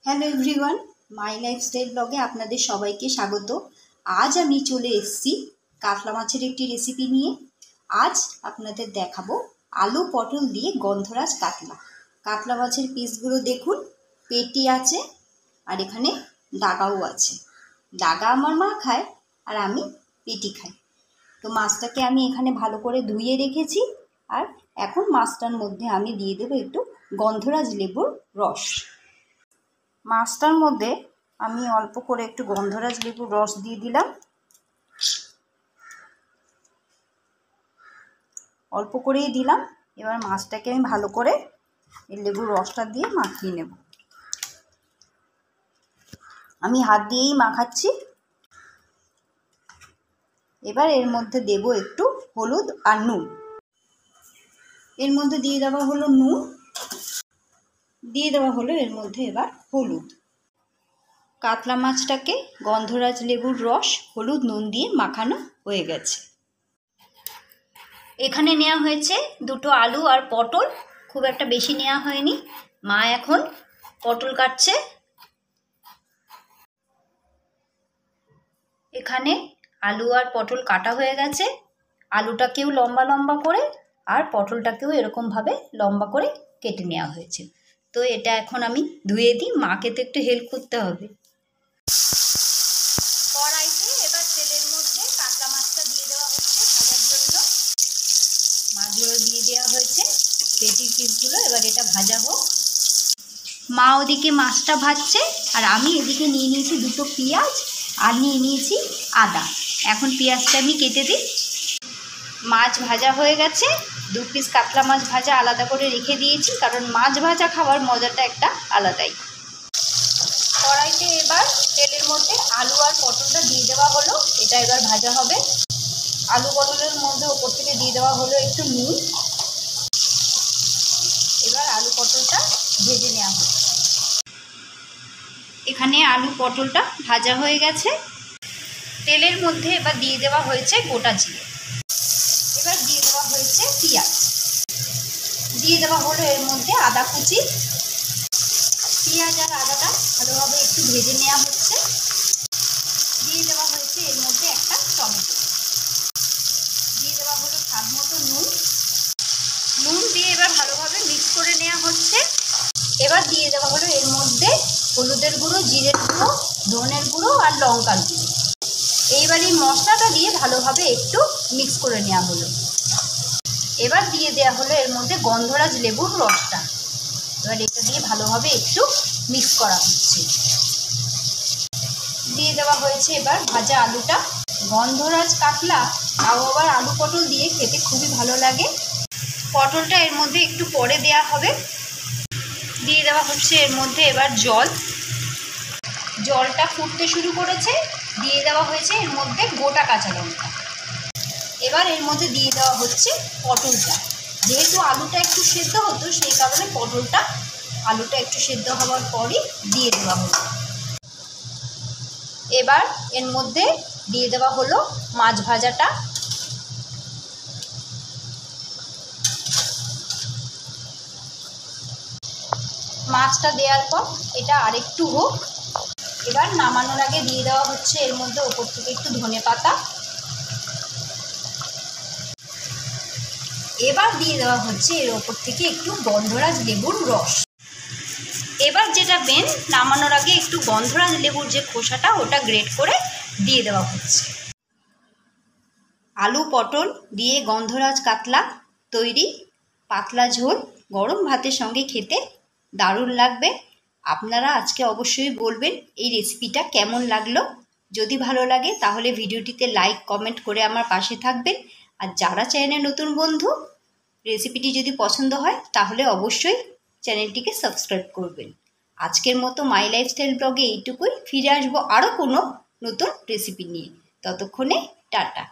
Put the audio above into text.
Hello everyone, মাই lifestyle ব্লগে আপনাদের সবাইকে স্বাগত। আজ আমি চলে এসেছি কাতলা মাছের একটি রেসিপি নিয়ে। আজ আপনাদের দেখাবো আলু পটল দিয়ে গন্ধরাজ কাতলা। কাতলা মাছের পিসগুলো দেখুন, পেটি আছে আর এখানে ডাগাও আছে। ডাগা আমার মা খায় আর আমি পেটি খাই। তো মাছটাকে আমি এখানে ভালো করে ধুয়ে রেখেছি আর এখন মাছটার মধ্যে আমি দিয়ে দেবো একটু গন্ধরাজ লেবুর রস। মাছটার মধ্যে আমি অল্প করে একটু গন্ধরাজ লেবুর রস দিয়ে দিলাম। অল্প করেই দিলাম। এবার মাছটাকে আমি ভালো করে এই লেবুর রসটা দিয়ে মাখিয়ে নেব। আমি হাত দিয়েই মাখাচ্ছি। এবার এর মধ্যে দেব একটু হলুদ আর নুন। এর মধ্যে দিয়ে দেওয়া হলো নুন, দিয়ে দেওয়া হলো এর মধ্যে এবার হলুদ। কাতলা মাছটাকে গন্ধরাজ লেবুর রস, হলুদ, নুন দিয়ে মাখানো হয়ে গেছে। এখানে নেওয়া হয়েছে দুটো আলু আর পটল, খুব একটা বেশি নেওয়া হয়নি। মা এখন পটল কাটছে। এখানে আলু আর পটল কাটা হয়ে গেছে। আলুটাকেও লম্বা লম্বা করে আর পটলটাকেও এরকমভাবে লম্বা করে কেটে নেওয়া হয়েছে। তো এটা এখন আমি ধুয়ে দিই, মাকে তো একটু হেল্প করতে হবে। কড়াইতে এবার তেলের মধ্যে কাতলা মাছটা দিয়ে দেওয়া হচ্ছে ভাজার জন্য। মাছগুলো দিয়ে দেওয়া হয়েছে, পেটির পিসগুলো। এবার এটা ভাজা হোক। মা ওদিকে মাছটা ভাজছে আর আমি এদিকে নিয়ে নিয়েছি দুটো পেঁয়াজ আর নিয়ে নিয়েছি আদা। এখন পেঁয়াজটা আমি কেটে দিই। মাছ ভাজা হয়ে গেছে। 2 পিস কাতলা মাছ ভাজা আলাদা করে রেখে দিয়েছি, কারণ মাছ ভাজা খাওয়ার মজাটা একটা আলাদাই। কড়াইতে এবার তেলের মধ্যে আলু আর পটলটা দিয়ে দেওয়া হলো। এটা এবার ভাজা হবে। আলু পটলের মধ্যে ওপর থেকে দিয়ে দেওয়া হলো একটু নুন। এবার আলু পটলটা ভেজে নেওয়া হচ্ছে। এখানে আলু পটলটা ভাজা হয়ে গেছে। তেলের মধ্যে এবার দিয়ে দেওয়া হয়েছে গোটা জিরে। এবার দিয়ে দেওয়া হয়েছে পেঁয়াজ। দিয়ে দেওয়া হলো এর মধ্যে আদা কুচি। পেঁয়াজ আর আদাটা ভালোভাবে একটু ভেজে নেওয়া হচ্ছে। দিয়ে দেওয়া হয়েছে এর মধ্যে একটা টমেটো। দিয়ে দেওয়া হলো স্বাদ মতো নুন। নুন দিয়ে এবার ভালোভাবে মিক্স করে নেওয়া হচ্ছে। এবার দিয়ে দেওয়া হলো এর মধ্যে হলুদের গুঁড়ো, জিরের গুঁড়ো, ধনের গুঁড়ো আর লঙ্কার গুঁড়ো। এইবার এই মশলাটা দিয়ে ভালোভাবে একটু মিক্স করে নেওয়া হলো। এবার দিয়ে দেওয়া হলো এর মধ্যে গন্ধরাজ লেবুর রসটা। এবার এটা দিয়ে ভালোভাবে একটু মিক্স করা হচ্ছে। দিয়ে দেওয়া হয়েছে এবার ভাজা আলুটা। গন্ধরাজ কাতলা তাও আবার আলু পটল দিয়ে খেতে খুবই ভালো লাগে। পটলটা এর মধ্যে একটু পরে দেওয়া হবে। দিয়ে দেওয়া হচ্ছে এর মধ্যে এবার জল। জলটা ফুটতে শুরু করেছে। দিয়ে দেওয়া হয়েছে এর মধ্যে গোটা কাঁচা লঙ্কা। এবার এর মধ্যে দিয়ে দেওয়া হচ্ছে পটলটা। যেহেতু আলুটা একটু সেদ্ধ হতো, সেই কারণে আলুটা একটু সেদ্ধ হওয়ার পরই দিয়ে দেওয়া হলো। এবার এর মধ্যে দিয়ে দেওয়া হলো মাছ ভাজাটা। মাছটা দেওয়ার পর এটা আরেকটু হোক। এবার নামানোর আগে দিয়ে দেওয়া হচ্ছে এর মধ্যে ওপর থেকে একটু ধনেপাতা। এবার দিয়ে দেওয়া হচ্ছে এর ওপর থেকে একটু গন্ধরাজ লেবুর রস। এবার যেটা মেন, নামানোর আগে একটু গন্ধরাজ লেবুর যে খোসাটা ওটা গ্রেট করে দিয়ে দেওয়া হচ্ছে। আলু পটল দিয়ে গন্ধরাজ কাতলা তৈরি। পাতলা ঝোল গরম ভাতের সঙ্গে খেতে দারুণ লাগবে। আপনারা আজকে অবশ্যই বলবেন এই রেসিপিটা কেমন লাগলো। যদি ভালো লাগে তাহলে ভিডিওটিতে লাইক কমেন্ট করে আমার পাশে থাকবেন। আর যারা চ্যানেলে নতুন বন্ধু, রেসিপিটি যদি পছন্দ হয় তাহলে অবশ্যই চ্যানেলটিকে সাবস্ক্রাইব করবেন। আজকের মতো মাই লাইফস্টাইল ব্লগে এইটুকুই। ফিরে আসবো আরও কোনো নতুন রেসিপি নিয়ে। ততক্ষণে টাটা।